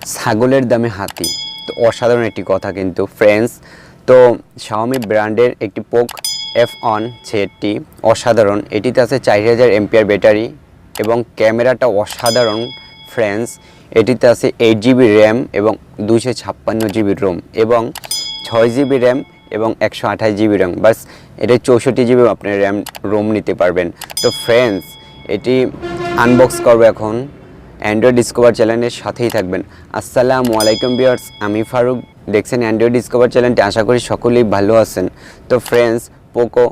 ছাগলের দামে হাতি। তো অসাধারণ একটি কথা কিন্তু ফ্রেন্ডস। তো Xiaomi ব্র্যান্ডের একটি পোকো F1 সেটটি অসাধারণ। এটিতে আছে 4000 এমপিআর ব্যাটারি এবং ক্যামেরাটা অসাধারণ ফ্রেন্ডস। এটিতে আছে 8GB র্যাম এবং 256GB রোম এবং 6GB র্যাম এবং 128GB র্যাম। বাস এটা 64GB আপনি র্যাম রোম নিতে পারবেন। তো ফ্রেন্ডস এটি আনবক্স করবো এখন। অ্যান্ড্রয়েড ডিসকভার চ্যানেলের সাথেই থাকবেন। আসসালামু আলাইকুম ভিউয়ার্স, আমি ফারুক, দেখছেন অ্যান্ড্রয়েড ডিসকভার চ্যানেলটি। আশা করি সকলেই ভালো আছেন। তো ফ্রেন্ডস পোকো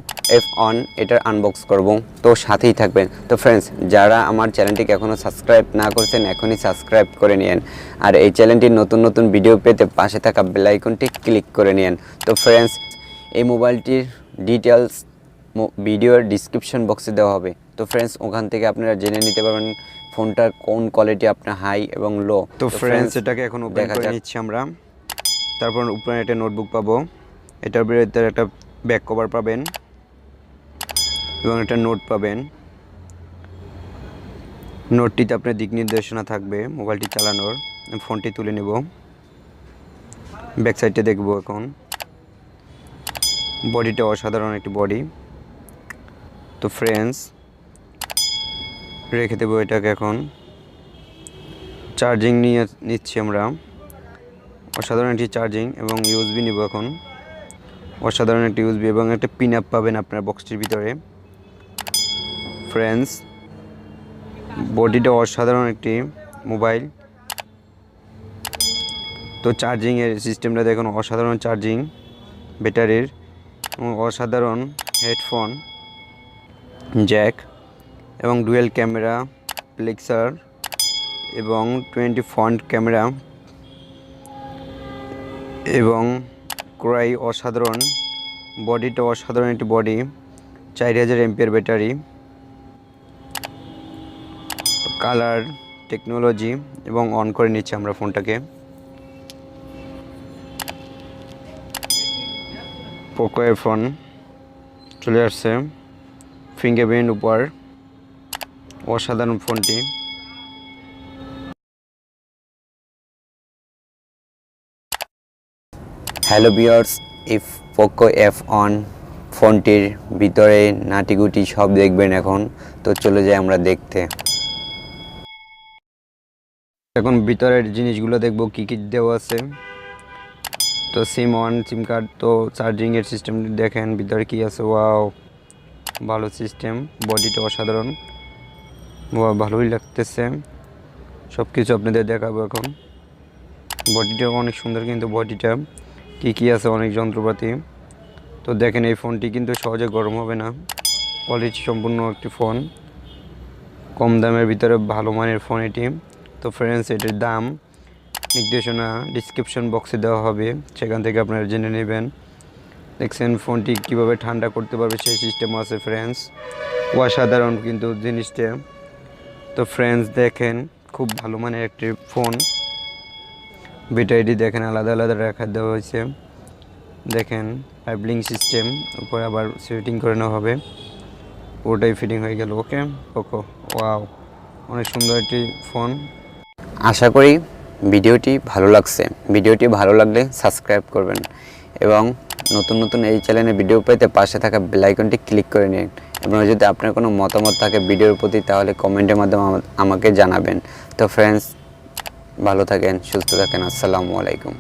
F1 এটার আনবক্স করব, তো সাথেই থাকবেন। তো ফ্রেন্ডস যারা আমার চ্যানেলটিকে এখনও সাবস্ক্রাইব না করছেন এখনই সাবস্ক্রাইব করে নিন, আর এই চ্যানেলটির নতুন নতুন ভিডিও পেতে পাশে থাকা বেল আইকনটি ক্লিক করে নিন। তো ফ্রেন্ডস এই মোবাইলটির ডিটেলস ভিডিওর ডিসক্রিপশন বক্সে দেওয়া হবে। তো ফ্রেন্ডস ওখান থেকে আপনারা জেনে নিতে পারবেন ফোনটার কোন কোয়ালিটি আপনার হাই এবং লো। তো ফ্রেন্ডস এটাকে এখন ওপেন করে নিচ্ছি আমরা। তারপর উপরে একটা নোটবুক পাবো, এটার ভিতরে একটা ব্যাক কভার পাবেন এবং একটা নোট পাবেন। নোটটিতে আপনার দিক নির্দেশনা থাকবে মোবাইলটি চালানোর। ফোনটি তুলে নেব, ব্যাক সাইডটা দেখব এখন। বডিটা অসাধারণ একটি বডি। তো ফ্রেন্ডস রেখে দেবো এটাকে এখন। চার্জিং নিয়ে নিচ্ছি আমরা, অসাধারণ একটি চার্জিং এবং ইউএসবি নিব এখন। অসাধারণ একটি ইউএসবি এবং একটা পিন আপ পাবেন আপনার বক্সটির ভিতরে। ফ্রেন্ডস বডিটা অসাধারণ একটি মোবাইল। তো চার্জিংয়ের সিস্টেমটা দেখুন, অসাধারণ চার্জিং ব্যাটারির এবং অসাধারণ হেডফোন জ্যাক এবং ডুয়েল ক্যামেরা পিক্সেল এবং 20 ফ্রন্ট ক্যামেরা এবং ক্রাই। অসাধারণ বডিটা, অসাধারণ একটি body. 4000 MPR battery, colour technology এবং অন করে নিচ্ছি আমরা ফোনটাকে। পোকো F1 চলে আসছে, ফিঙ্গারপ্রিন্ট উপর, অসাধারণ ফোনটি। হ্যালো ভিউয়ার্স, এই পোকো F1 ফোনটির ভিতরে নাটিগুটি সব দেখবেন এখন। তো চলে যাই আমরা দেখতে। এখন ভিতরের জিনিসগুলো দেখব কি কি দেওয়া আছে। তো সিম কার্ড, তো চার্জিংয়ের সিস্টেম দেখেন ভিতরে কি আছে। ওয়াও, ভালো সিস্টেম। বডিটা অসাধারণ, ভালোই লাগতেছে। সব কিছু আপনাদের দেখাবো এখন। বডিটা অনেক সুন্দর, কিন্তু বডিটা কি আছে, অনেক যন্ত্রপাতি। তো দেখেন এই ফোনটি কিন্তু সহজে গরম হবে না, কোয়ালিটি সম্পূর্ণ একটি ফোন, কম দামের ভিতরে ভালো মানের ফোন এটি। তো ফ্রেন্ডস এটির দাম নির্দেশনা ডিসক্রিপশন বক্সে দেওয়া হবে, সেখান থেকে আপনারা জেনে নেবেন। দেখছেন ফোনটি কিভাবে ঠান্ডা করতে পারবে সেই সিস্টেম আছে ফ্রেন্ডস। অসাধারণ কিন্তু জিনিসটা। তো ফ্রেন্ডস দেখেন খুব ভালো মানের একটি ফোন। ব্যাটারিটি দেখেন আলাদা আলাদা রাখা দেওয়া হয়েছে। দেখেন পাইপলিং সিস্টেম, উপরে আবার সেটিং করে নেওয়া হবে। পুরোটাই ফিটিং হয়ে গেল। ওকে পোকো, ওয়াও, অনেক সুন্দর একটি ফোন। আশা করি ভিডিওটি ভালো লাগছে। ভিডিওটি ভালো লাগলে সাবস্ক্রাইব করবেন এবং নতুন নতুন এই চ্যানেলে ভিডিও পেতে পাশে থাকা বেল আইকনটি ক্লিক করে নিন। এবং যদি আপনার কোনো মতামত থাকে ভিডিওর প্রতি তাহলে কমেন্টের মাধ্যমে আমাকে জানাবেন। তো ফ্রেন্ডস ভালো থাকেন, সুস্থ থাকেন। আসসালামু আলাইকুম।